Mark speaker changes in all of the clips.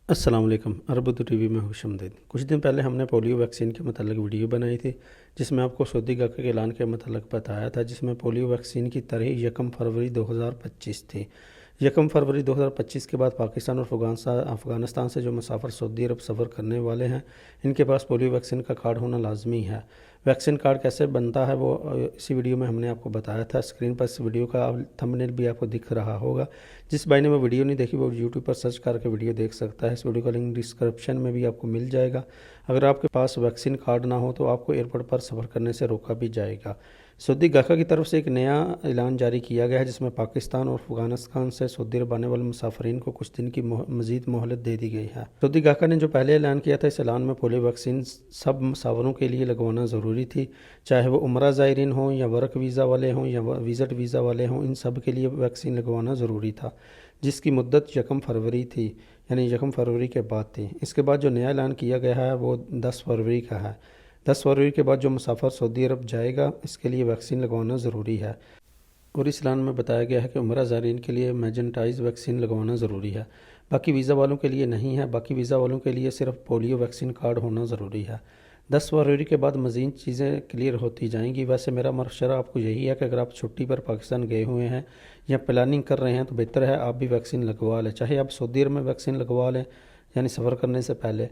Speaker 1: السلام علیکم، اربد T V میں خوش آمدید۔ کچھ دن پہلے ہم نے پولیو ویکسین کے متعلق ویڈیو بنائی تھی جس میں آپ کو سعودی گاہک کے اعلان کے متعلق بتایا تھا، جس میں پولیو ویکسین کی تاریخ 1 فروری 2025 تھی۔ 1 فروری 2025 کے بعد پاکستان اور افغانستان سے جو مسافر سعودی عرب سفر کرنے والے ہیں ان کے پاس پولیو ویکسین کا کارڈ ہونا لازمی ہے۔ ویکسین کارڈ کیسے بنتا ہے وہ اسی ویڈیو میں ہم نے آپ کو بتایا تھا۔ اسکرین پر اس ویڈیو کا تھمبنیل بھی آپ کو دکھ رہا ہوگا۔ جس بھائی نے وہ ویڈیو نہیں دیکھی وہ یوٹیوب پر سرچ کر کے ویڈیو دیکھ سکتا ہے۔ اس ویڈیو کا لنک ڈسکرپشن میں بھی آپ کو مل جائے گا۔ اگر آپ کے پاس ویکسین کارڈ نہ ہو تو آپ کو ایئرپورٹ پر سفر کرنے سے روکا بھی جائے گا۔ سعودی گاہک کی طرف سے ایک نیا اعلان جاری کیا گیا ہے جس میں پاکستان اور افغانستان سے سعودی عرب آنے والے مسافرین کو کچھ دن کی مزید مہلت دے دی گئی ہے۔ سعودی گاہک نے جو پہلے اعلان کیا تھا، اس اعلان میں پولیو ویکسین سب مسافروں کے لیے لگوانا ضروری تھی، چاہے وہ عمرہ زائرین ہوں یا ورک ویزا والے ہوں یا وزٹ ویزا والے ہوں، ان سب کے لیے ویکسین لگوانا ضروری تھا، جس کی مدت 1 فروری تھی، یعنی 1 فروری کے بعد تھی۔ اس کے بعد جو نیا اعلان کیا گیا ہے وہ 10 فروری کا ہے۔ 10 فروری کے بعد جو مسافر سعودی عرب جائے گا اس کے لیے ویکسین لگوانا ضروری ہے، اور اس اعلان میں بتایا گیا ہے کہ عمرہ زائرین کے لیے میجنٹائز ویکسین لگوانا ضروری ہے، باقی ویزا والوں کے لیے نہیں ہے۔ باقی ویزا والوں کے لیے صرف پولیو ویکسین کارڈ ہونا ضروری ہے۔ 10 فروری کے بعد مزید چیزیں کلیئر ہوتی جائیں گی۔ ویسے میرا مشورہ آپ کو یہی ہے کہ اگر آپ چھٹی پر پاکستان گئے ہوئے ہیں یا پلاننگ کر رہے ہیں تو بہتر ہے آپ بھی ویکسین لگوا لیں، چاہے آپ سعودی عرب میں ویکسین لگوا لیں یعنی سفر کرنے سے پہلے۔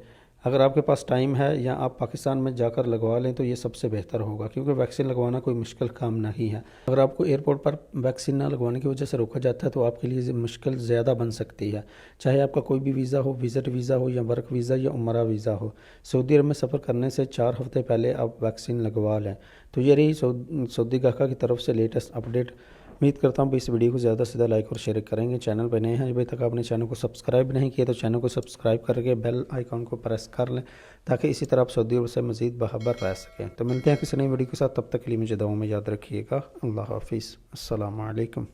Speaker 1: اگر آپ کے پاس ٹائم ہے یا آپ پاکستان میں جا کر لگوا لیں تو یہ سب سے بہتر ہوگا، کیونکہ ویکسین لگوانا کوئی مشکل کام نہیں ہے۔ اگر آپ کو ایئرپورٹ پر ویکسین نہ لگوانے کی وجہ سے روکا جاتا ہے تو آپ کے لیے مشکل زیادہ بن سکتی ہے، چاہے آپ کا کوئی بھی ویزا ہو، وزٹ ویزا ہو یا ورک ویزا یا عمرہ ویزا ہو۔ سعودی عرب میں سفر کرنے سے 4 ہفتے پہلے آپ ویکسین لگوا لیں۔ تو یہ رہی سعودی گاہک کی طرف سے لیٹسٹ اپڈیٹ۔ امید کرتا ہوں کہ اس ویڈیو کو زیادہ سے زیادہ لائک اور شیئر کریں گے۔ چینل پہ نئے ہیں ابھی تک آپ نے چینل کو سبسکرائب نہیں کیا تو چینل کو سبسکرائب کر کے بیل آئیکن کو پریس کر لیں تاکہ اسی طرح آپ سعودی عرب سے مزید باخبر رہ سکیں۔ تو ملتے ہیں کسی نئی ویڈیو کے ساتھ، تب تک کے لیے مجھے دعاؤں میں یاد رکھیے گا۔ اللہ حافظ، السلام علیکم۔